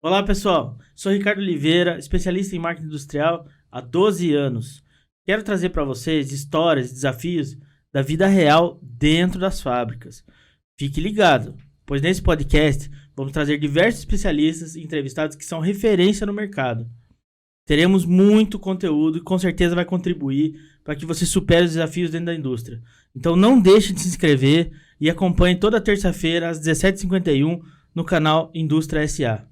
Olá, pessoal. Sou Ricardo Oliveira, especialista em marketing industrial há 12 anos. Quero trazer para vocês histórias e desafios da vida real dentro das fábricas. Fique ligado, pois nesse podcast vamos trazer diversos especialistas e entrevistados que são referência no mercado. Teremos muito conteúdo e com certeza vai contribuir para que você supere os desafios dentro da indústria. Então não deixe de se inscrever e acompanhe toda terça-feira às 17h51 no canal Indústria SA.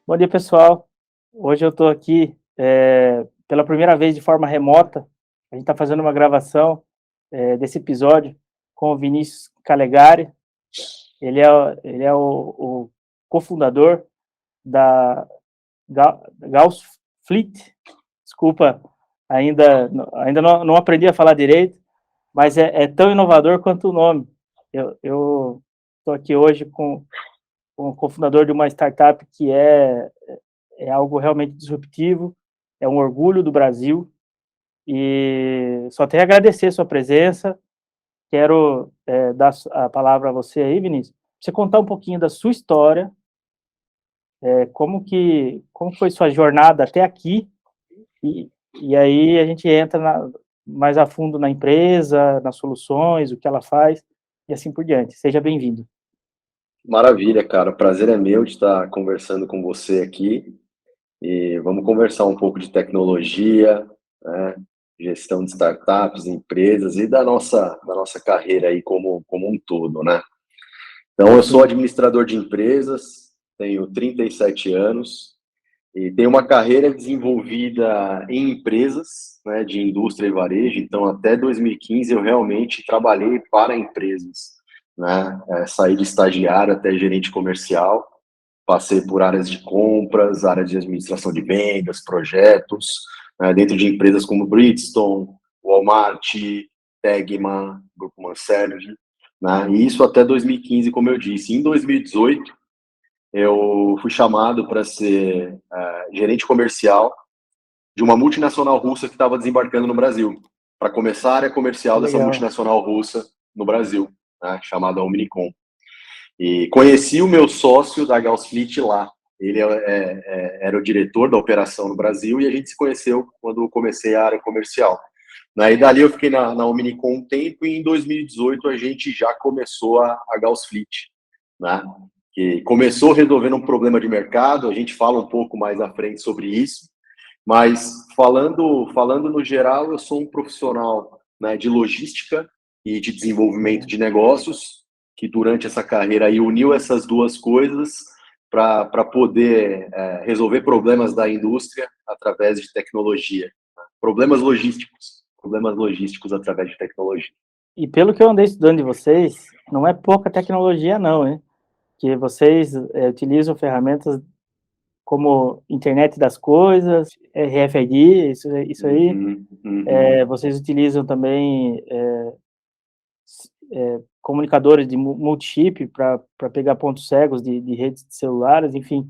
Bom dia, pessoal. Hoje eu estou aqui pela primeira vez de forma remota. A gente está fazendo uma gravação desse episódio com o Vinícius Calegari. Ele é o cofundador da Gauss Fleet. Desculpa, ainda não aprendi a falar direito, mas é tão inovador quanto o nome. Eu estou aqui hoje com o cofundador de uma startup que é algo realmente disruptivo, é um orgulho do Brasil, e só tenho a agradecer a sua presença. Quero dar a palavra a você aí, Vinícius, você contar um pouquinho da sua história, como foi sua jornada até aqui, e aí a gente entra mais a fundo na empresa, nas soluções, o que ela faz, e assim por diante. Seja bem-vindo. Maravilha, cara. O prazer é meu de estar conversando com você aqui. E vamos conversar um pouco de tecnologia, né, gestão de startups, empresas e da nossa carreira aí como um todo, né? Então, eu sou administrador de empresas, tenho 37 anos e tenho uma carreira desenvolvida em empresas, né, de indústria e varejo. Então, até 2015 eu realmente trabalhei para empresas, né? Saí de estagiário até gerente comercial, passei por áreas de compras, área de administração de vendas, projetos, né, dentro de empresas como Bridgestone, Walmart, Tegma, Grupo Manservy, né, e isso até 2015, como eu disse. Em 2018, eu fui chamado para ser gerente comercial de uma multinacional russa que estava desembarcando no Brasil, para começar a área comercial dessa multinacional russa no Brasil, né, chamada Omnicom. E conheci o meu sócio da Gauss Fleet lá. Ele era o diretor da operação no Brasil e a gente se conheceu quando comecei a área comercial. E dali eu fiquei na Omnicom um tempo e em 2018 a gente já começou a Gauss Fleet, né? Que começou resolvendo um problema de mercado. A gente fala um pouco mais à frente sobre isso, mas falando no geral, eu sou um profissional, né, de logística e de desenvolvimento de negócios, que durante essa carreira aí uniu essas duas coisas para poder resolver problemas da indústria através de tecnologia. Problemas logísticos através de tecnologia. E pelo que eu andei estudando de vocês, não é pouca tecnologia não, hein? Que vocês utilizam ferramentas como internet das coisas, RFID, isso aí. Vocês utilizam também comunicadores de multichip para pegar pontos cegos de redes de celulares, enfim.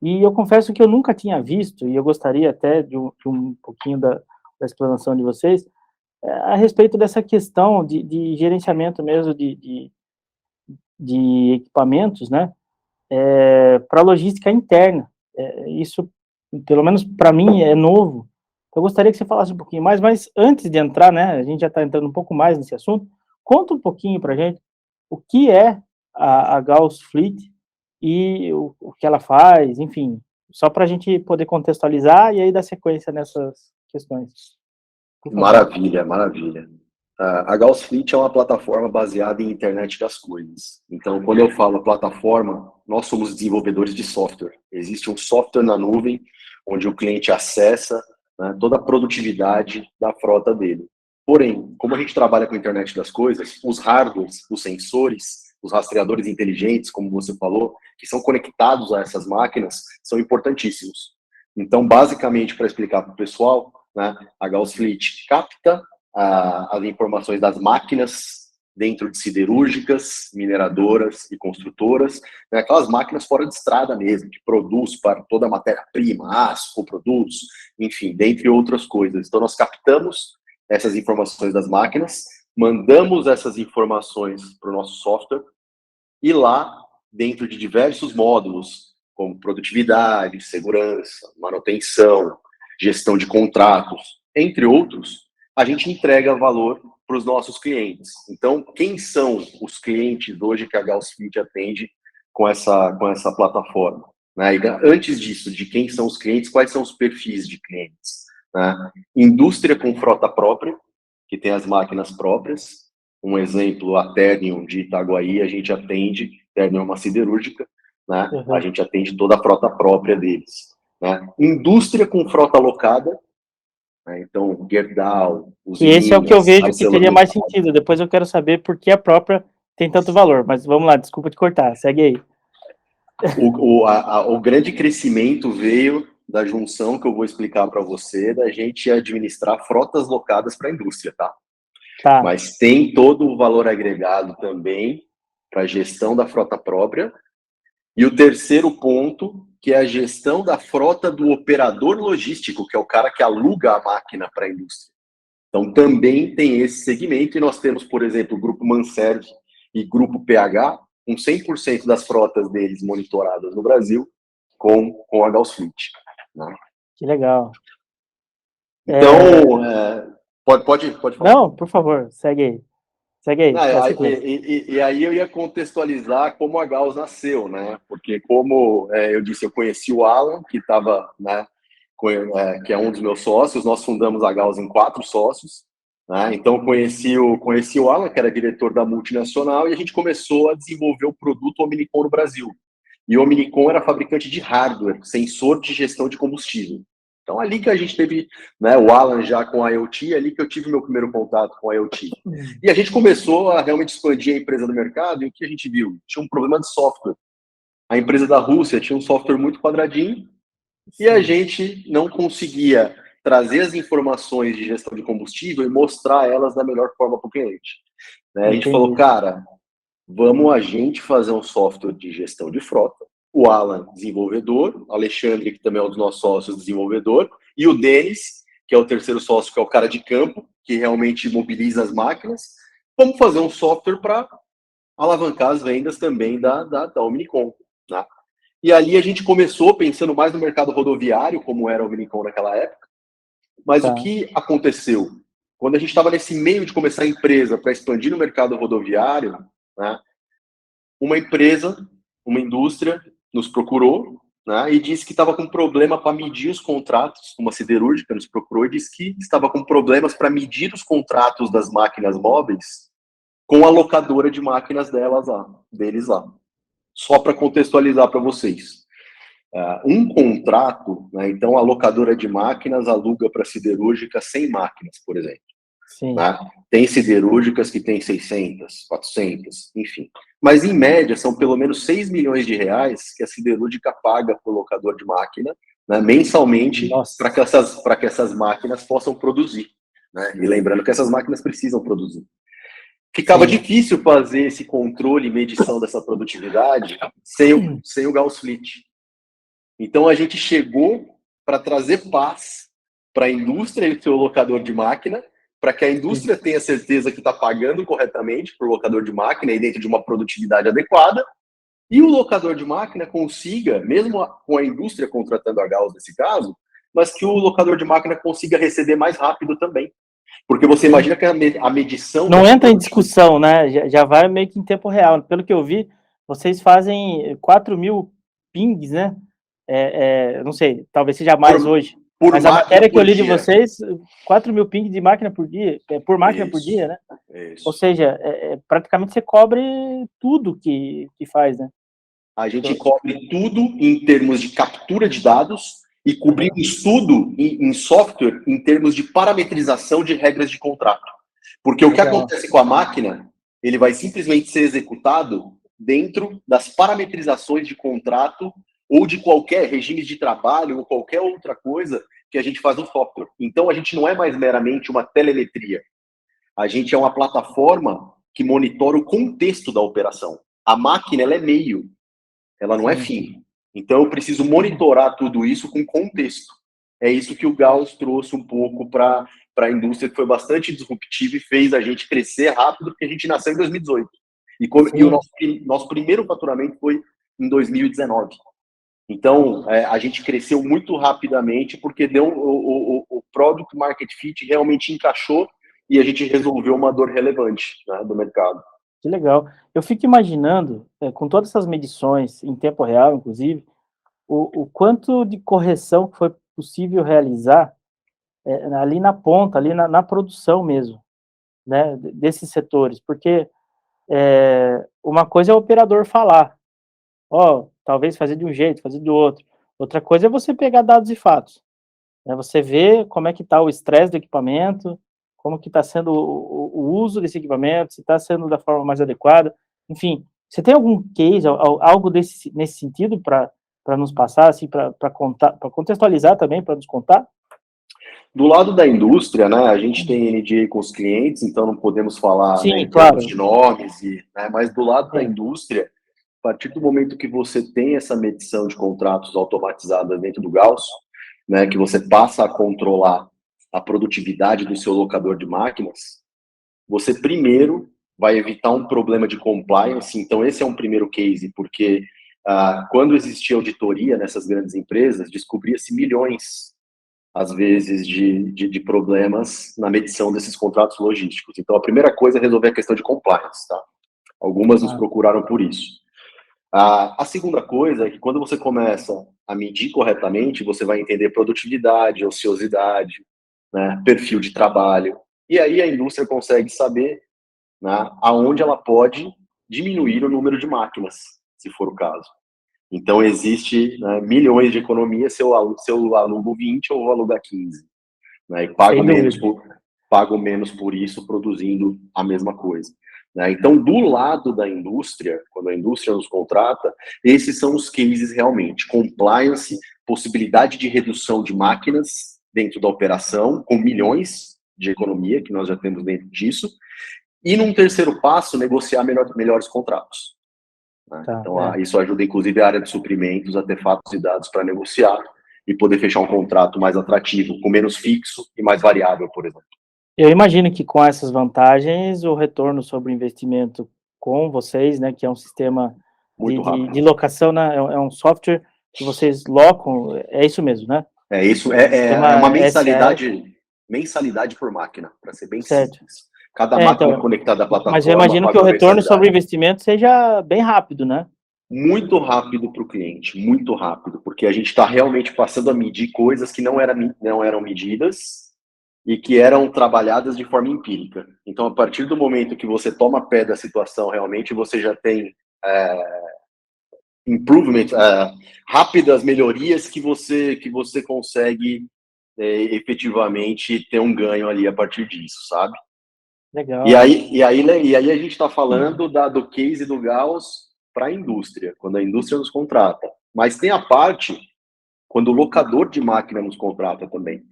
E eu confesso que eu nunca tinha visto, e eu gostaria até de um pouquinho da explanação de vocês, a respeito dessa questão de gerenciamento mesmo de equipamentos, né, para logística interna. Isso, pelo menos para mim, é novo. Eu gostaria que você falasse um pouquinho mais, mas antes de entrar, né, a gente já está entrando um pouco mais nesse assunto, conta um pouquinho para a gente o que é a Gauss Fleet e o que ela faz, enfim, só para a gente poder contextualizar e aí dar sequência nessas questões. Maravilha, maravilha. A Gauss Fleet é uma plataforma baseada em internet das coisas. Então, quando eu falo plataforma, nós somos desenvolvedores de software. Existe um software na nuvem, onde o cliente acessa, né, toda a produtividade da frota dele. Porém, como a gente trabalha com a internet das coisas, os hardwares, os sensores, os rastreadores inteligentes, como você falou, que são conectados a essas máquinas, são importantíssimos. Então, basicamente, para explicar para o pessoal, né, a Gauss Fleet capta as informações das máquinas dentro de siderúrgicas, mineradoras e construtoras, né, aquelas máquinas fora de estrada mesmo, que produz para toda a matéria-prima, aço, coprodutos, enfim, dentre outras coisas. Então, nós captamos essas informações das máquinas, mandamos essas informações para o nosso software e lá, dentro de diversos módulos, como produtividade, segurança, manutenção, gestão de contratos, entre outros, a gente entrega valor para os nossos clientes. Então, quem são os clientes hoje que a Gauss Fit atende com essa plataforma? Né? E antes disso, de quem são os clientes, quais são os perfis de clientes? Né? Indústria com frota própria, que tem as máquinas próprias. Um exemplo, a Ternium de Itaguaí, a gente atende, Ternium é uma siderúrgica, né? A gente atende toda a frota própria deles. Né? Indústria com frota alocada, né? Então, Gerdau, E esse é o que eu vejo que teria mais sentido. Depois eu quero saber por que a própria tem tanto valor. Mas vamos lá, desculpa te cortar, segue aí. O grande crescimento veio da junção que eu vou explicar para você, da gente administrar frotas locadas para a indústria, tá? Mas tem todo o valor agregado também para a gestão da frota própria. E o terceiro ponto, que é a gestão da frota do operador logístico, que é o cara que aluga a máquina para a indústria. Então, também tem esse segmento, e nós temos, por exemplo, o Grupo Manserv e Grupo PH, com 100% das frotas deles monitoradas no Brasil, com a Gauss Fleet. Né? Que legal. Então, pode falar. Não, por favor, segue aí. Segue aí. E aí eu ia contextualizar como a Gauss nasceu, né? Porque como eu disse, eu conheci o Alan, que estava, né, que é um dos meus sócios. Nós fundamos a Gauss em 4 sócios, né? Então conheci o Alan, que era diretor da multinacional, e a gente começou a desenvolver o produto Omnicom no Brasil. E o Omnicom era fabricante de hardware, sensor de gestão de combustível. Então, ali que a gente teve, né, o Alan já com a IoT, ali que eu tive meu primeiro contato com a IoT. E a gente começou a realmente expandir a empresa no mercado, e o que a gente viu? Tinha um problema de software. A empresa da Rússia tinha um software muito quadradinho, e a gente não conseguia trazer as informações de gestão de combustível e mostrar elas da melhor forma para o cliente. Né? A gente falou, cara, vamos a gente fazer um software de gestão de frota. O Alan, desenvolvedor, o Alexandre, que também é um dos nossos sócios, desenvolvedor, e o Denis, que é o terceiro sócio, que é o cara de campo, que realmente mobiliza as máquinas. Vamos fazer um software para alavancar as vendas também da Omnicom. Né? E ali a gente começou pensando mais no mercado rodoviário, como era o Omnicom naquela época. Mas o que aconteceu? Quando a gente estava nesse meio de começar a empresa para expandir no mercado rodoviário, né, uma empresa, uma indústria, nos procurou, né, e disse que estava com problema para medir os contratos. Uma siderúrgica nos procurou e disse que estava com problemas para medir os contratos das máquinas móveis com a locadora de máquinas deles lá. Só para contextualizar para vocês. Um contrato, né, então a locadora de máquinas aluga para siderúrgica 100 máquinas, por exemplo. Sim. Né? Tem siderúrgicas que tem 600, 400, enfim. Mas, em média, são pelo menos 6 milhões de reais que a siderúrgica paga por locador de máquina, né, mensalmente, para que essas máquinas possam produzir. Né? E lembrando que essas máquinas precisam produzir. Ficava difícil fazer esse controle e medição dessa produtividade sem o Gauss Fleet. Então, a gente chegou para trazer paz para a indústria e o seu locador de máquina, para que a indústria tenha certeza que está pagando corretamente para o locador de máquina e dentro de uma produtividade adequada, e o locador de máquina consiga, mesmo com a indústria contratando a Gauss nesse caso, mas que o locador de máquina consiga receber mais rápido também. Porque você imagina que a medição... Não entra em discussão, né? Já vai meio que em tempo real. Pelo que eu vi, vocês fazem 4.000 pings, né? Não sei, talvez seja mais hoje. Mas a matéria que eu li de vocês, 4.000 ping de máquina por dia, por máquina por dia, né? Ou seja, praticamente você cobre tudo que faz, né? A gente cobre tudo em termos de captura de dados e cobrimos tudo em software em termos de parametrização de regras de contrato. Porque o que acontece com a máquina, ele vai simplesmente ser executado dentro das parametrizações de contrato ou de qualquer regime de trabalho ou qualquer outra coisa que a gente faz no software. Então, a gente não é mais meramente uma telemetria. A gente é uma plataforma que monitora o contexto da operação. A máquina, ela é meio, ela não é fim. Então, eu preciso monitorar tudo isso com contexto. É isso que o Gauss trouxe um pouco para para a indústria que foi bastante disruptivo e fez a gente crescer rápido, porque a gente nasceu em 2018. E o nosso primeiro faturamento foi em 2019. Então, a gente cresceu muito rapidamente porque deu o Product Market Fit realmente encaixou e a gente resolveu uma dor relevante, né, do mercado. Que legal. Eu fico imaginando, com todas essas medições, em tempo real, inclusive, o quanto de correção que foi possível realizar ali na ponta, ali na produção mesmo, né, desses setores. Porque uma coisa é o operador falar, talvez fazer de um jeito, fazer do outro. Outra coisa é você pegar dados e fatos, né? Você vê como é que está o estresse do equipamento, como que está sendo o uso desse equipamento, se está sendo da forma mais adequada. Enfim, você tem algum case, algo nesse sentido para nos passar, assim, para contar, para contextualizar também, para nos contar? Do lado da indústria, né, a gente tem NDA com os clientes, então não podemos falar, Sim, né, em claro. termos de nomes, né, mas do lado da Sim. indústria, a partir do momento que você tem essa medição de contratos automatizadas dentro do Gauss, né, que você passa a controlar a produtividade do seu locador de máquinas, você primeiro vai evitar um problema de compliance. Então esse é um primeiro case, porque quando existia auditoria nessas grandes empresas, descobria-se milhões, às vezes, de problemas na medição desses contratos logísticos. Então a primeira coisa é resolver a questão de compliance, tá? Algumas nos procuraram por isso. A segunda coisa é que quando você começa a medir corretamente, você vai entender produtividade, ociosidade, né, perfil de trabalho. E aí a indústria consegue saber, né, aonde ela pode diminuir o número de máquinas, se for o caso. Então existe, né, milhões de economias se eu alugo 20 ou alugar 15. Né, e pago menos por isso produzindo a mesma coisa. Né? Então, do lado da indústria, quando a indústria nos contrata, esses são os cases realmente. Compliance, possibilidade de redução de máquinas dentro da operação, com milhões de economia, que nós já temos dentro disso. E, num terceiro passo, negociar melhores contratos. Né? Tá, então, isso ajuda, inclusive, a área de suprimentos a ter fatos e dados para negociar e poder fechar um contrato mais atrativo, com menos fixo e mais variável, por exemplo. Eu imagino que com essas vantagens, o retorno sobre o investimento com vocês, né, que é um sistema de locação, né, é um software que vocês locam, é isso mesmo, né? É isso, é uma mensalidade por máquina, para ser bem simples. Cada máquina então, conectada à plataforma. Mas eu imagino que o retorno sobre o investimento seja bem rápido, né? Muito rápido para o cliente, muito rápido, porque a gente está realmente passando a medir coisas que não eram medidas e que eram trabalhadas de forma empírica. Então, a partir do momento que você toma pé da situação, realmente você já tem improvement, rápidas melhorias que você consegue efetivamente ter um ganho ali a partir disso, sabe? Legal. E aí a gente está falando do case do Gauss para a indústria, quando a indústria nos contrata. Mas tem a parte quando o locador de máquina nos contrata também.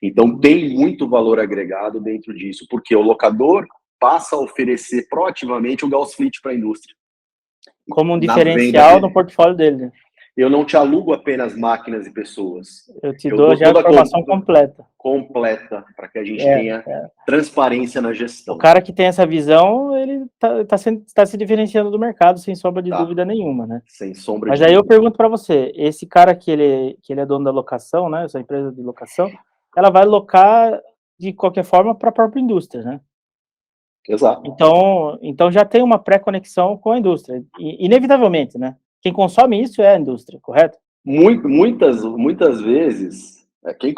Então, tem muito valor agregado dentro disso, porque o locador passa a oferecer proativamente o Gauss Fleet para a indústria. Como um diferencial no portfólio dele. Eu não te alugo apenas máquinas e pessoas. Eu te dou já a informação completa. Completa, para que a gente tenha transparência na gestão. O cara que tem essa visão, ele tá se diferenciando do mercado, sem sombra de dúvida nenhuma, né? Sem sombra Mas de aí dúvida. eu pergunto para você, esse cara que ele é dono da locação, né, essa empresa de locação, ela vai locar de qualquer forma para a própria indústria, né? Exato. Então já tem uma pré-conexão com a indústria, inevitavelmente, né? Quem consome isso é a indústria, correto? Muitas vezes,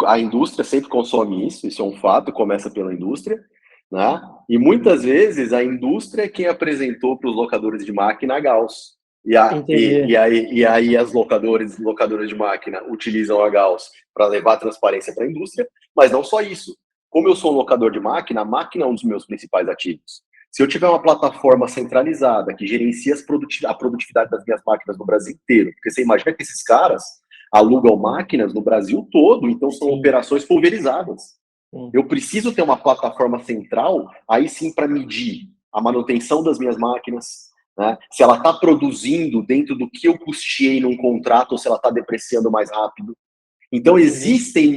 a indústria sempre consome isso é um fato, começa pela indústria, né? E muitas vezes a indústria é quem apresentou para os locadores de máquina a Gauss. E aí as locadoras de máquina utilizam a Gauss para levar transparência para a indústria, mas não só isso. Como eu sou um locador de máquina, a máquina é um dos meus principais ativos. Se eu tiver uma plataforma centralizada que gerencia a produtividade das minhas máquinas no Brasil inteiro, porque você imagina que esses caras alugam máquinas no Brasil todo, então são operações pulverizadas. Eu preciso ter uma plataforma central, aí sim, para medir a manutenção das minhas máquinas, né? Se ela está produzindo dentro do que eu custeei num contrato ou se ela está depreciando mais rápido. Então, existem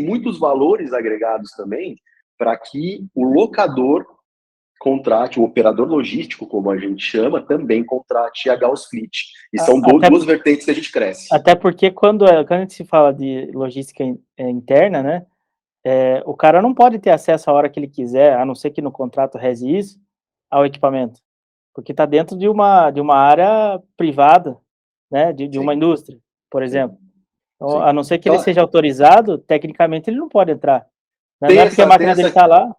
muitos valores agregados também para que o locador contrate, o operador logístico, como a gente chama, também contrate a Gauss Fleet. E são duas vertentes que a gente cresce. Até porque quando a gente se fala de logística interna, né, o cara não pode ter acesso a hora que ele quiser, a não ser que no contrato reze isso, ao equipamento. Porque está dentro de uma área privada, né, de uma indústria, por exemplo. Então, a não ser que ele seja autorizado, tecnicamente ele não pode entrar. Não é porque a máquina dele está lá.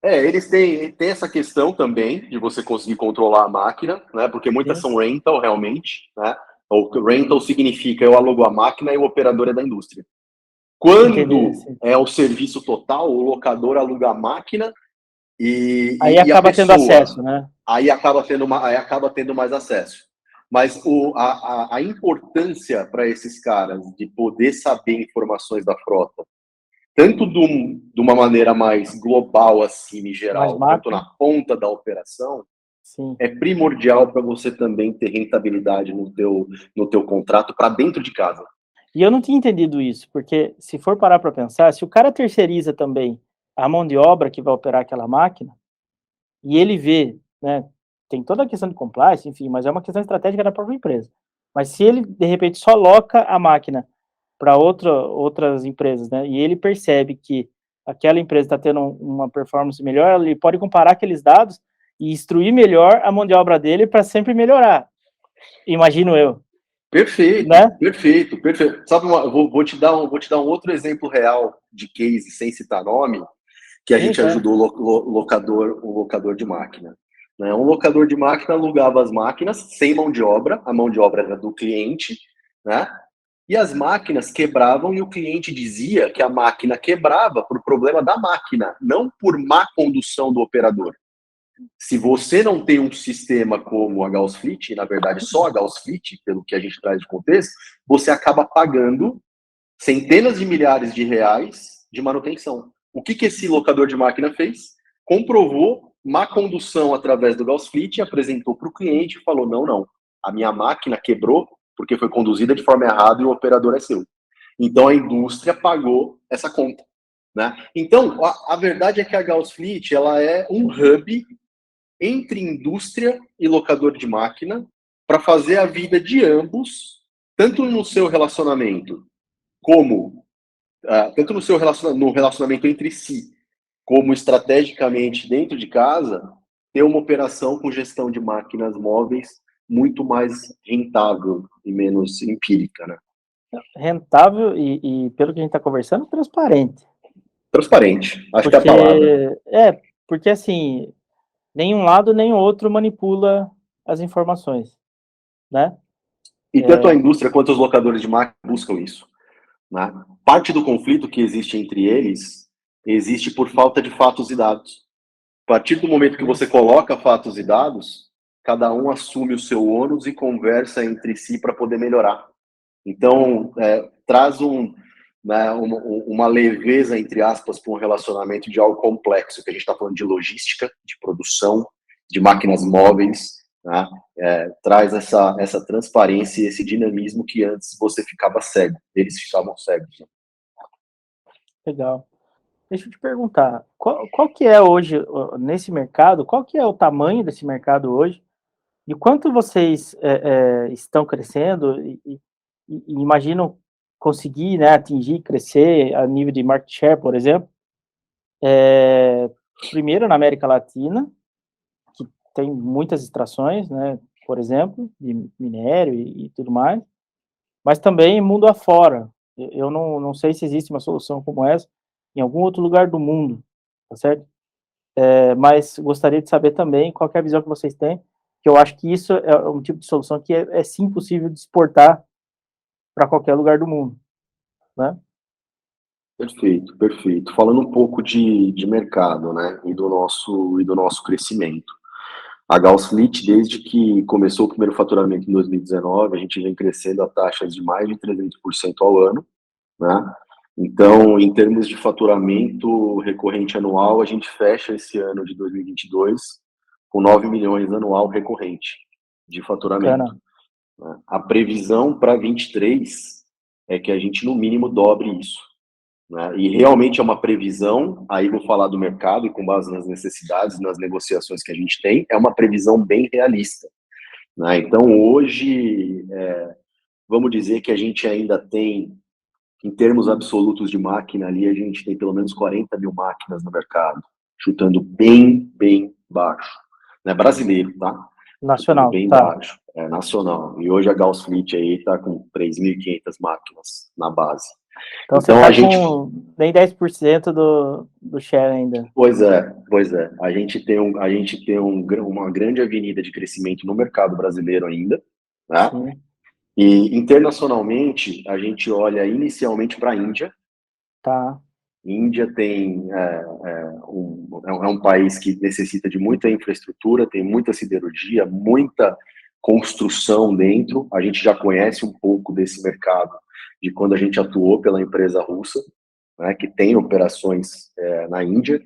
Eles têm essa questão também de você conseguir controlar a máquina, né? Porque muitas são rental, realmente, né? O rental significa eu alugo a máquina e o operador é da indústria. Quando é o serviço total, o locador aluga a máquina aí acaba tendo acesso, né? Aí acaba tendo mais acesso. Mas a importância para esses caras de poder saber informações da frota, tanto de uma maneira mais global, assim, em geral, quanto na ponta da operação, é primordial para você também ter rentabilidade no teu contrato para dentro de casa. E eu não tinha entendido isso, porque se for parar para pensar, se o cara terceiriza também a mão de obra que vai operar aquela máquina, e ele vê, né, tem toda a questão de compliance, enfim, mas é uma questão estratégica da própria empresa. Mas se ele, de repente, só loca a máquina para outras empresas, né, e ele percebe que aquela empresa está tendo uma performance melhor, ele pode comparar aqueles dados e instruir melhor a mão de obra dele para sempre melhorar. Imagino eu. Perfeito, né? Perfeito. Sabe, vou te dar um outro exemplo real de case, sem citar nome, que a gente ajudou o locador de máquina. Né? Um locador de máquina alugava as máquinas sem mão de obra, a mão de obra era do cliente, né? E as máquinas quebravam e o cliente dizia que a máquina quebrava por problema da máquina, não por má condução do operador. Se você não tem um sistema como a Gauss Fleet, na verdade só a Gauss Fleet, pelo que a gente traz de contexto, você acaba pagando centenas de milhares de reais de manutenção. O que esse locador de máquina fez? Comprovou má condução através do Gauss Fleet, apresentou para o cliente e falou, não, a minha máquina quebrou porque foi conduzida de forma errada e o operador é seu. Então a indústria pagou essa conta. Né? Então, a verdade é que a Gauss Fleet ela é um hub entre indústria e locador de máquina para fazer a vida de ambos, tanto no seu relacionamento como tanto no relacionamento entre si, como estrategicamente dentro de casa, ter uma operação com gestão de máquinas móveis muito mais rentável e menos empírica, né? Rentável e pelo que a gente está conversando, transparente. Transparente, acho que é a palavra. Porque assim, nem um lado nem o outro manipula as informações, né? E tanto a indústria quanto os locadores de máquinas buscam isso. Né? Parte do conflito que existe entre eles existe por falta de fatos e dados. A partir do momento que você coloca fatos e dados, cada um assume o seu ônus e conversa entre si para poder melhorar. Então, traz uma leveza, entre aspas, para um relacionamento de algo complexo, que a gente está falando de logística, de produção, de máquinas móveis, né? Traz essa transparência e esse dinamismo que antes você ficava cego, eles ficavam cegos. Né? Legal. Deixa eu te perguntar, qual que é hoje, nesse mercado, qual que é o tamanho desse mercado hoje? E quanto vocês estão crescendo e imaginam conseguir, né, atingir, crescer a nível de market share, por exemplo? Primeiro na América Latina, que tem muitas extrações, né, por exemplo, de minério e tudo mais, mas também mundo afora. Eu não sei se existe uma solução como essa em algum outro lugar do mundo, tá certo? Mas gostaria de saber também qual é a visão que vocês têm, que eu acho que isso é um tipo de solução que é sim possível de exportar para qualquer lugar do mundo, né? Perfeito. Falando um pouco de mercado, né, e do nosso crescimento. A Gauss Fleet, desde que começou o primeiro faturamento em 2019, a gente vem crescendo a taxas de mais de 300% ao ano, né? Então, em termos de faturamento recorrente anual, a gente fecha esse ano de 2022 com 9 milhões anual recorrente de faturamento. Né? A previsão para 23 é que a gente, no mínimo, dobre isso, né? E realmente é uma previsão, aí vou falar do mercado e com base nas necessidades, nas negociações que a gente tem, é uma previsão bem realista, né? Então, hoje, vamos dizer que a gente ainda tem, em termos absolutos de máquina ali, a gente tem pelo menos 40 mil máquinas no mercado, chutando bem, bem baixo, né? Brasileiro, tá? Chutando Nacional, bem tá. baixo, nacional. E hoje a Gauss Fleet aí está com 3.500 máquinas na base. Então você Então tá a gente, com nem 10% do share ainda. pois é, a gente tem uma grande avenida de crescimento no mercado brasileiro ainda, né? Sim, E internacionalmente a gente olha inicialmente para a Índia. tá. Índia tem é um país que necessita de muita infraestrutura, tem muita siderurgia, muita construção dentro. A gente já conhece um pouco desse mercado de quando a gente atuou pela empresa russa, né, que tem operações na Índia.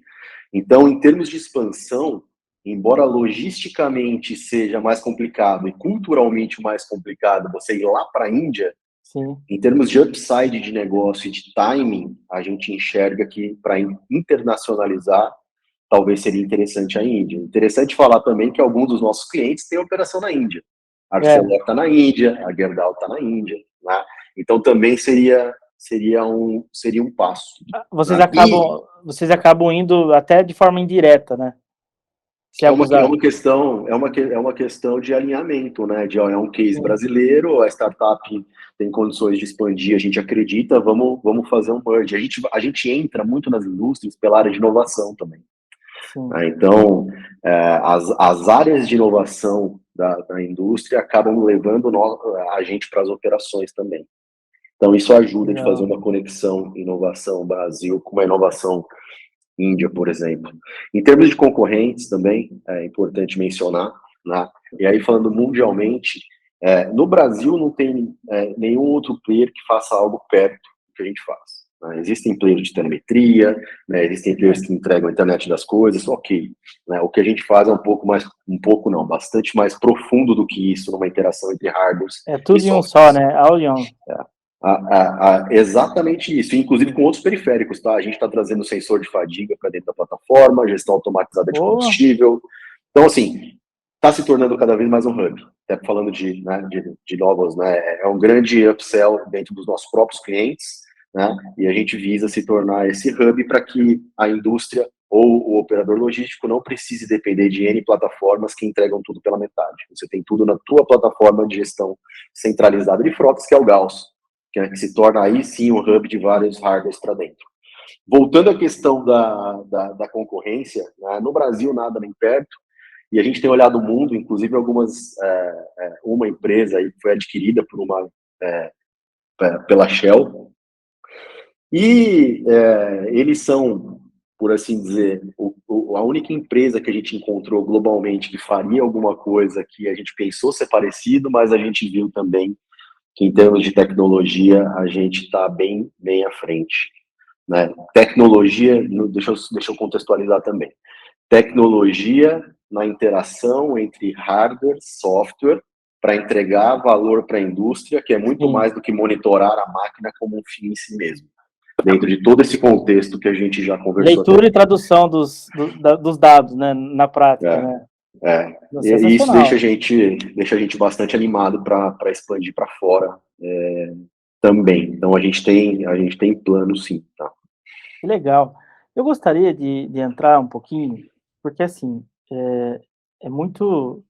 Então, em termos de expansão, embora logisticamente seja mais complicado e culturalmente mais complicado você ir lá para a Índia, Sim. em termos de upside de negócio e de timing, a gente enxerga que para internacionalizar, talvez seria interessante a Índia. Interessante falar também que alguns dos nossos clientes têm operação na Índia. A Arcelor está na Índia, a Gerdau está na Índia, né? Então também seria um passo. Vocês Né? vocês acabam indo até de forma indireta, né? Se É uma, abusar. é uma questão de alinhamento, né? É um case Sim, brasileiro, a startup tem condições de expandir, a gente acredita, vamos fazer um merge. A gente entra muito nas indústrias pela área de inovação também. sim. Né? Então, as áreas de inovação da indústria acabam levando a gente para as operações também. Então, isso ajuda de fazer Legal. uma conexão inovação Brasil com uma inovação Índia, por exemplo. Em termos de concorrentes também, é importante mencionar, né? E aí falando mundialmente, no Brasil não tem nenhum outro player que faça algo perto do que a gente faz. Né? Existem players de telemetria, né? Existem players que entregam a internet das coisas, ok. Né? O que a gente faz é bastante mais profundo do que isso numa interação entre hardwares É e tudo em um só, softwares. né? All in one. Exatamente isso, inclusive com outros periféricos, tá? A gente está trazendo sensor de fadiga para dentro da plataforma, gestão automatizada de Boa. combustível. Então, assim, está se tornando cada vez mais um hub. Até falando de novos, né? É um grande upsell dentro dos nossos próprios clientes, né? E a gente visa se tornar esse hub para que a indústria ou o operador logístico não precise depender de N plataformas que entregam tudo pela metade. Você tem tudo na tua plataforma de gestão centralizada de frotas, que é o Gauss, que se torna aí sim um hub de vários hardwares para dentro. Voltando à questão da concorrência, né, no Brasil nada nem perto, e a gente tem olhado o mundo, inclusive uma empresa aí que foi adquirida pela Shell, e eles são, por assim dizer, a única empresa que a gente encontrou globalmente que faria alguma coisa que a gente pensou ser parecido, mas a gente viu também que em termos de tecnologia a gente está bem, bem à frente. Né? Tecnologia, deixa eu contextualizar também. Tecnologia na interação entre hardware e software para entregar valor para a indústria, que é muito Sim. mais do que monitorar a máquina como um fim em si mesmo. Dentro de todo esse contexto que a gente já conversou. Leitura e tradução dos dados, né? Na prática, né? E isso deixa a gente bastante animado para expandir para fora também. Então a gente tem plano sim, tá? Que legal. Eu gostaria de entrar um pouquinho, porque assim, é muito.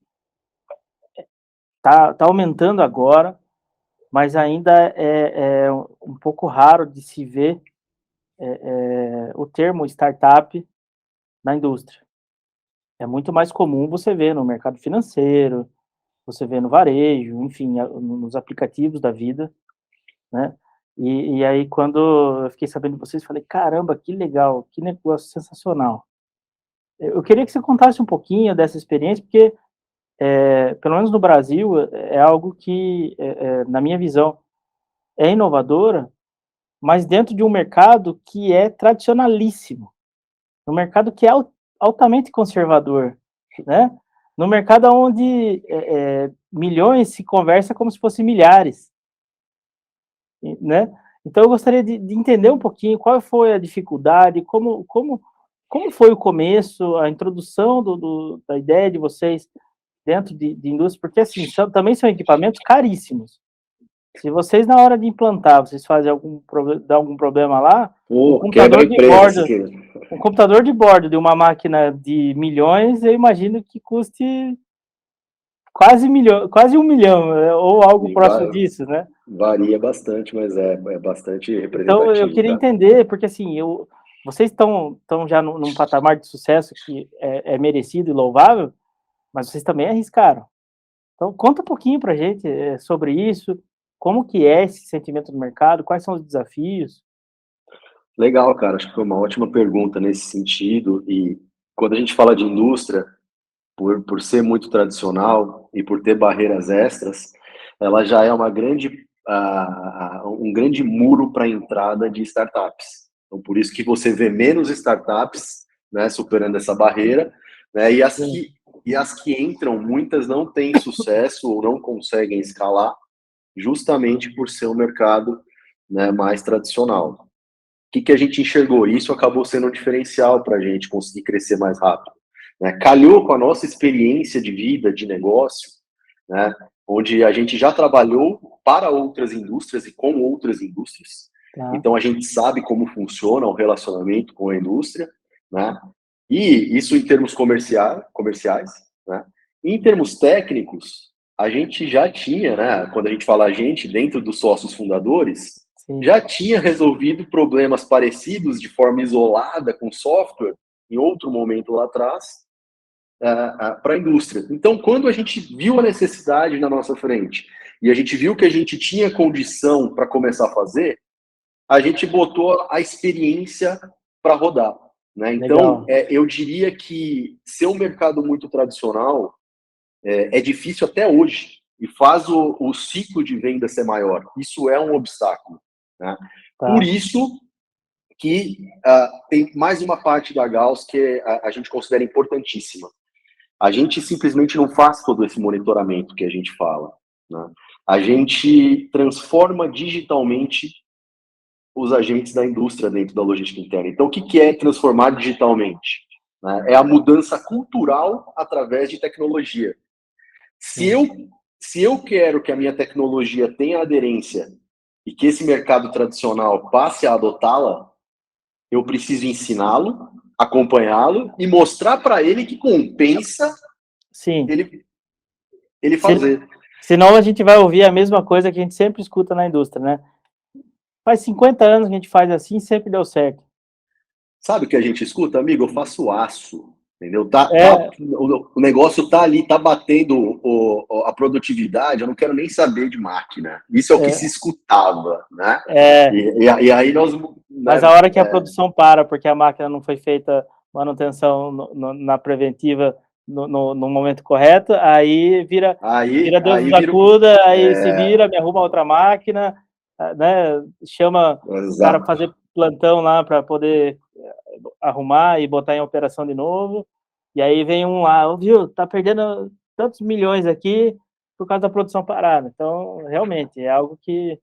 Tá aumentando agora, mas ainda é um pouco raro de se ver o termo startup na indústria. É muito mais comum você ver no mercado financeiro, você vê no varejo, enfim, nos aplicativos da vida, né? E aí, quando eu fiquei sabendo de vocês, falei, caramba, que legal, que negócio sensacional. Eu queria que você contasse um pouquinho dessa experiência, porque, pelo menos no Brasil, é algo que, na minha visão, é inovadora, mas dentro de um mercado que é tradicionalíssimo, um mercado que é altamente conservador, né? No mercado onde milhões se conversa como se fossem milhares. né? Então, eu gostaria de entender um pouquinho qual foi a dificuldade, como foi o começo, a introdução da ideia de vocês dentro de indústria, porque, assim, também são equipamentos caríssimos. Se vocês, na hora de implantar, vocês fazem dá algum problema lá, um Quebra a computador de empresa. bordo, um computador de bordo de uma máquina de milhões, eu imagino que custe quase um milhão, ou algo E próximo disso, né? varia bastante, mas é bastante Então, eu representativo, queria cara. entender, porque assim, vocês estão já num patamar de sucesso que é merecido e louvável, mas vocês também arriscaram. Então, conta um pouquinho para a gente sobre isso, como que é esse sentimento do mercado, quais são os desafios. Legal, cara. Acho que foi uma ótima pergunta nesse sentido. E quando a gente fala de indústria, por ser muito tradicional e por ter barreiras extras, ela já é um grande muro para a entrada de startups. Então, por isso que você vê menos startups, né, superando essa barreira, né, e as que entram, muitas não têm sucesso ou não conseguem escalar, justamente por ser um mercado, né, mais tradicional. O que a gente enxergou? Isso acabou sendo um diferencial para a gente conseguir crescer mais rápido, né? Calhou com a nossa experiência de vida, de negócio, né? Onde a gente já trabalhou para outras indústrias e com outras indústrias. Tá. Então a gente sabe como funciona o relacionamento com a indústria, né? E isso em termos comerciais, né? E em termos técnicos, a gente já tinha, né? Quando a gente fala a gente, dentro dos sócios fundadores, Sim. já tinha resolvido problemas parecidos de forma isolada com software em outro momento lá atrás para a indústria. Então, quando a gente viu a necessidade na nossa frente e a gente viu que a gente tinha condição para começar a fazer, a gente botou a experiência para rodar, né? Então, Legal. eu diria que ser um mercado muito tradicional é difícil até hoje e faz o ciclo de venda ser maior. Isso é um obstáculo, né? Por Tá. isso que tem mais uma parte da Gauss que a gente considera importantíssima. A gente simplesmente não faz todo esse monitoramento que a gente fala, né? A gente transforma digitalmente os agentes da indústria dentro da logística interna. Então, o que é transformar digitalmente? Né? É a mudança cultural através de tecnologia. Se Sim. eu, se eu quero que a minha tecnologia tenha aderência e que esse mercado tradicional passe a adotá-la, eu preciso ensiná-lo, acompanhá-lo e mostrar para ele que compensa Sim. ele fazer. Senão a gente vai ouvir a mesma coisa que a gente sempre escuta na indústria, né? Faz 50 anos que a gente faz assim, sempre deu certo. Sabe o que a gente escuta, amigo? Eu faço aço, entendeu? É, O negócio tá ali, tá batendo a produtividade, eu não quero nem saber de máquina. Isso é o que se é, escutava, né? é. E aí nós, Mas né, a hora que a produção para, porque a máquina não foi feita manutenção na preventiva no momento correto, aí vira Deus nos aí vira. acuda, aí se É, vira, me arruma outra máquina, né? Chama o cara para exato. fazer plantão lá para poder arrumar e botar em operação de novo. E aí vem um lá, viu, tá perdendo tantos milhões aqui por causa da produção parada. Então, realmente, é algo que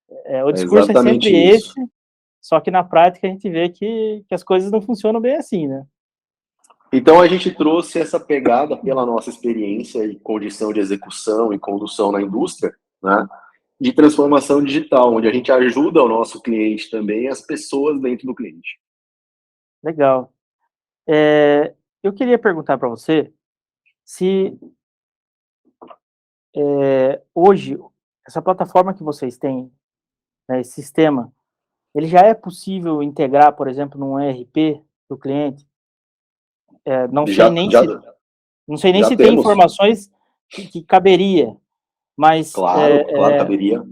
o É discurso é exatamente sempre esse, isso. só que na prática a gente vê que as coisas não funcionam bem assim, né? Então a gente trouxe essa pegada pela nossa experiência e condição de execução e condução na indústria, né, de transformação digital, onde a gente ajuda o nosso cliente também, as pessoas dentro do cliente. Legal. Eu queria perguntar para você se hoje essa plataforma que vocês têm, né, esse sistema, ele já é possível integrar, por exemplo, num ERP do cliente? Não sei Já, nem já, se não sei nem já se tem temos, informações que caberia, mas claro, caberia.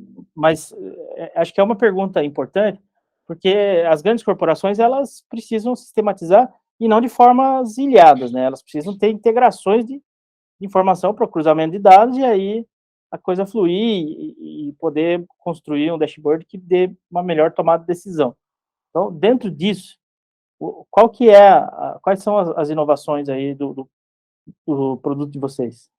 acho que é uma pergunta importante, porque as grandes corporações elas precisam sistematizar e não de formas ilhadas, né? Elas precisam ter integrações de informação para o cruzamento de dados e aí a coisa fluir e poder construir um dashboard que dê uma melhor tomada de decisão. Então, dentro disso, qual que é quais são as inovações aí do produto de vocês?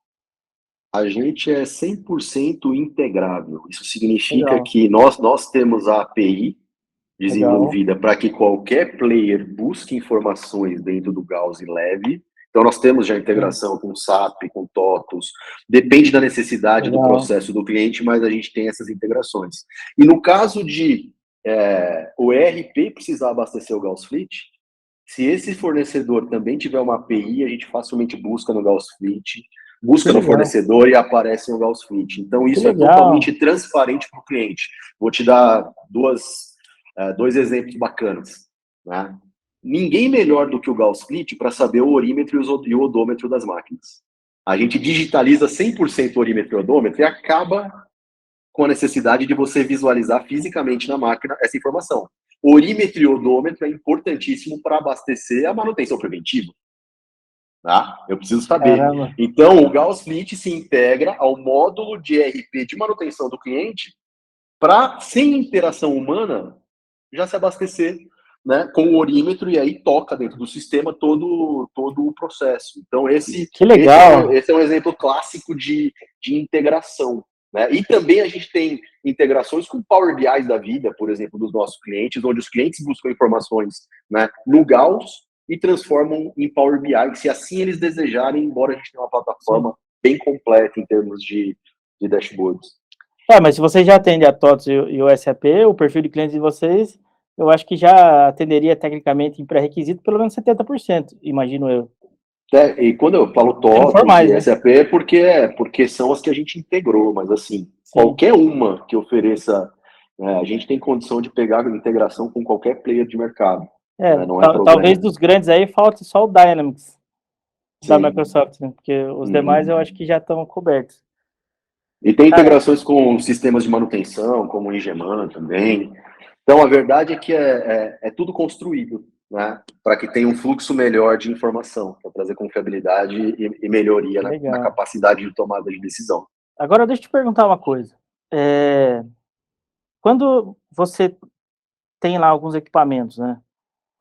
A gente é 100% integrável. Isso significa Legal, que nós temos a API legal. desenvolvida para que qualquer player busque informações dentro do Gauss e leve. Então, nós temos já Sim, integração com SAP, com TOTUS, depende da necessidade do legal. processo do cliente, mas a gente tem essas integrações. E no caso de o ERP precisar abastecer o Gauss Fleet, se esse fornecedor também tiver uma API, a gente facilmente busca no Gauss Fleet, Que busca no legal, fornecedor e aparece no Gauss Fleet. Então, que isso é legal. totalmente transparente para o cliente. Vou te dar dois exemplos bacanas. Né? Ninguém melhor do que o Gauss Fleet para saber o orímetro e o odômetro das máquinas. A gente digitaliza 100% o orímetro e odômetro e acaba com a necessidade de você visualizar fisicamente na máquina essa informação. O orímetro e odômetro é importantíssimo para abastecer a manutenção preventiva. Tá? Eu preciso saber. Caramba, Então, o Gauss Fleet se integra ao módulo de ERP de manutenção do cliente para, sem interação humana, já se abastecer, né, com o orímetro e aí toca dentro do sistema todo o processo. Então, que legal. esse é um exemplo clássico de integração. Né? E também a gente tem integrações com Power BI da vida, por exemplo, dos nossos clientes, onde os clientes buscam informações, né, no Gauss e transformam em Power BI, se assim eles desejarem, embora a gente tenha uma Sim. plataforma bem completa em termos de dashboards. Mas se vocês já atendem a TOTS e o SAP, o perfil de clientes de vocês, eu acho que já atenderia tecnicamente em pré-requisito pelo menos 70%, imagino eu. E quando eu falo Se não for TOTUS mais, e né? SAP porque são as que a gente integrou, mas assim, Sim. qualquer uma que ofereça, a gente tem condição de pegar a integração com qualquer player de mercado, né? Não é Talvez problema. dos grandes aí falte só o Dynamics da Sim. Microsoft, né? Porque os demais eu Uhum. acho que já estão cobertos. E tem Cara, integrações com sistemas de manutenção, como o Ingeman também. Então, a verdade é que é tudo construído, né? Para que tenha um fluxo melhor de informação, para trazer confiabilidade e melhoria que na legal. capacidade de tomada de decisão. Agora deixa eu te perguntar uma coisa. Quando você tem lá alguns equipamentos, né?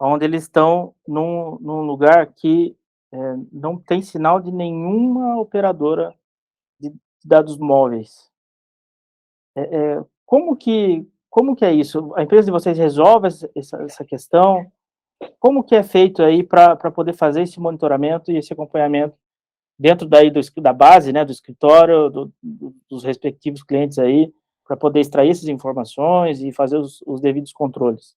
Onde eles estão num lugar que não tem sinal de nenhuma operadora de dados móveis. Como que é isso? A empresa de vocês resolve essa questão? Como que é feito aí para poder fazer esse monitoramento e esse acompanhamento dentro daí da base, né, do escritório, dos respectivos clientes aí, para poder extrair essas informações e fazer os devidos controles?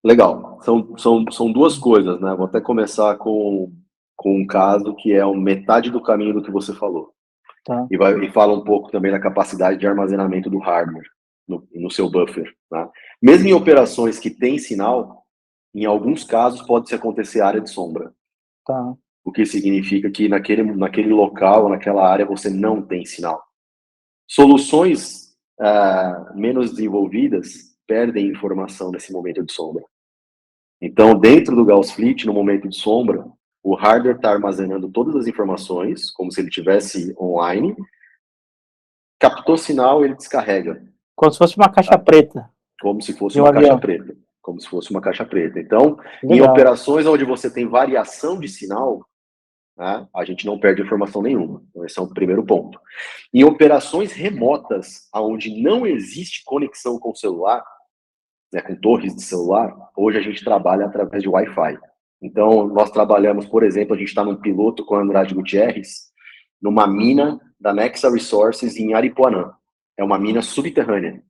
Legal. São duas coisas, né? Vou até começar com um caso que é metade do caminho do que você falou. Tá, E fala um pouco também da capacidade de armazenamento do hardware no seu buffer. Tá? Mesmo em operações que têm sinal, em alguns casos pode-se acontecer área de sombra. tá. O que significa que naquele local, naquela área, você não tem sinal. Soluções menos desenvolvidas perdem informação nesse momento de sombra. Então, dentro do Gauss Fleet, no momento de sombra, o hardware está armazenando todas as informações, como se ele estivesse online, captou sinal, ele descarrega. Como se fosse uma caixa Tá? preta Como se fosse de um uma caixa avião. preta. Como se fosse uma caixa preta. Então, em Legal. operações onde você tem variação de sinal, né, a gente não perde informação nenhuma. Então, esse é o primeiro ponto. Em operações remotas, onde não existe conexão com o celular, né, com torres de celular, hoje a gente trabalha através de Wi-Fi. Então, nós trabalhamos, por exemplo, a gente está num piloto com a Andrade Gutierrez, numa mina da Nexa Resources em Aripuanã. É uma mina subterrânea.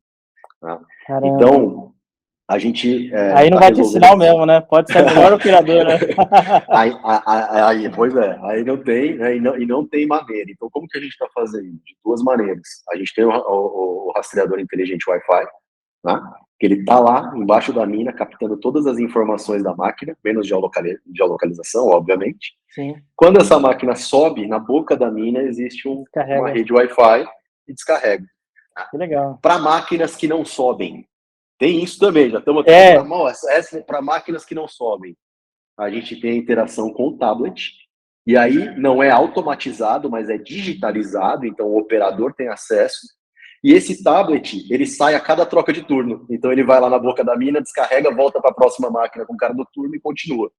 Tá? Caramba. Então, a gente Aí não está vai ter resolvendo. sinal mesmo, né? Pode ser a melhor operadora. Pois é, aí não tem, né, e não tem maneira. Então, como que a gente está fazendo? De duas maneiras. A gente tem o rastreador inteligente Wi-Fi, né, que ele está lá embaixo da mina, captando todas as informações da máquina, menos geolocalização, obviamente. Sim, Quando essa máquina sobe, na boca da mina existe uma carrega. rede Wi-Fi e descarrega. Que legal. Para máquinas que não sobem, tem isso também, já estamos para máquinas que não sobem. A gente tem a interação com o tablet, e aí não é automatizado, mas é digitalizado, então o operador tem acesso, e esse tablet, ele sai a cada troca de turno. Então ele vai lá na boca da mina, descarrega, volta para a próxima máquina com o cara do turno e continua.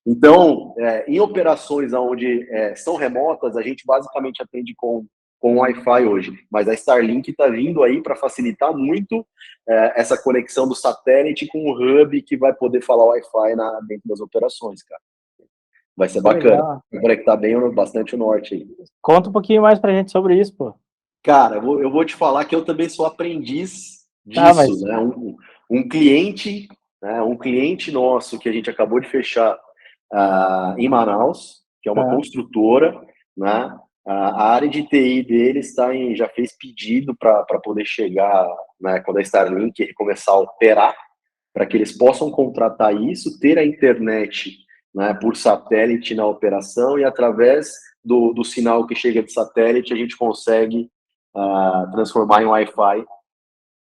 Então, em operações onde são remotas, a gente basicamente atende com com Wi-Fi hoje. Mas a Starlink está vindo aí para facilitar muito essa conexão do satélite com o hub que vai poder falar Wi-Fi dentro das operações, cara. Vai ser bacana. Legal. Vai conectar bastante o norte aí. Conta um pouquinho mais pra gente sobre isso, pô. Cara, eu vou te falar que eu também sou aprendiz disso, mas... né? Um cliente nosso que a gente acabou de fechar em Manaus, que é uma construtora, né? A área de TI deles já fez pedido para poder chegar, né, quando a Starlink começar a operar, para que eles possam contratar isso, ter a internet, né, por satélite na operação, e através do sinal que chega de satélite a gente consegue transformar em Wi-Fi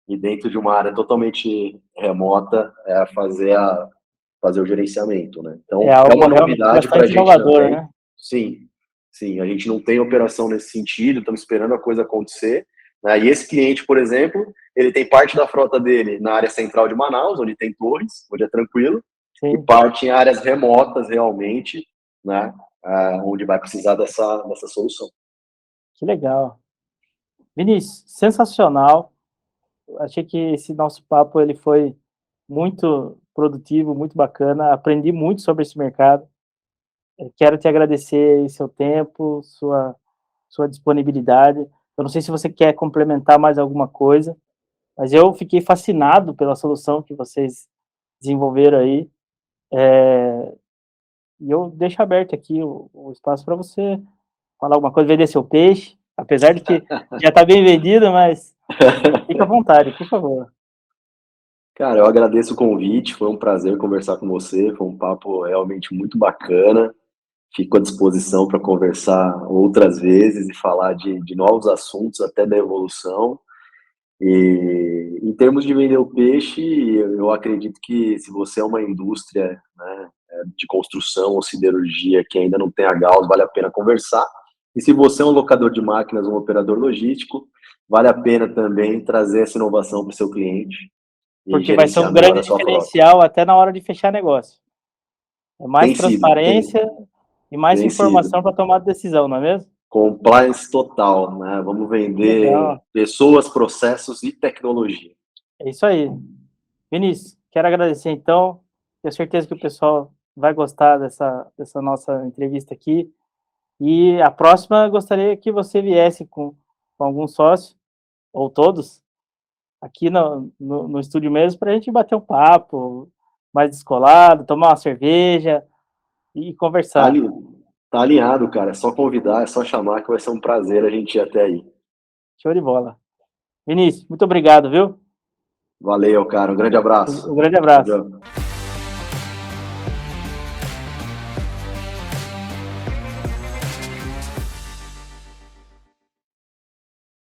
e dentro de uma área totalmente remota fazer o gerenciamento, né? Então é algo uma novidade para a gente inovador, também. né? Sim, a gente não tem operação nesse sentido, estamos esperando a coisa acontecer, né? E esse cliente, por exemplo, ele tem parte da frota dele na área central de Manaus, onde tem torres, onde é tranquilo, Sim. e parte em áreas remotas realmente, né? Onde vai precisar dessa solução. Que legal. Vinícius, sensacional. Achei que esse nosso papo ele foi muito produtivo, muito bacana. Aprendi muito sobre esse mercado. Quero te agradecer seu tempo, sua disponibilidade. Eu não sei se você quer complementar mais alguma coisa, mas eu fiquei fascinado pela solução que vocês desenvolveram aí. E eu deixo aberto aqui o espaço para você falar alguma coisa, vender seu peixe, apesar de que já está bem vendido, mas fica à vontade, por favor. Cara, eu agradeço o convite, foi um prazer conversar com você, foi um papo realmente muito bacana. Fico à disposição para conversar outras vezes e falar de novos assuntos, até da evolução. E em termos de vender o peixe, eu acredito que se você é uma indústria, né, de construção ou siderurgia que ainda não tem a Gauss, vale a pena conversar. E se você é um locador de máquinas, um operador logístico, vale a pena também trazer essa inovação para o seu cliente. Porque vai ser um grande diferencial até na hora de fechar negócio. É mais transparência e mais informação para tomar decisão, não é mesmo? Compliance total, né? Vamos vender pessoas, processos e tecnologia. É isso aí. Vinícius, quero agradecer então. Tenho certeza que o pessoal vai gostar dessa nossa entrevista aqui. E a próxima, gostaria que você viesse com algum sócio, ou todos, aqui no estúdio mesmo, para a gente bater um papo mais descolado, tomar uma cerveja e conversar. Tá alinhado, cara. É só convidar, é só chamar que vai ser um prazer a gente ir até aí. Show de bola. Vinícius, muito obrigado, viu? Valeu, cara. Um grande abraço. Um grande abraço.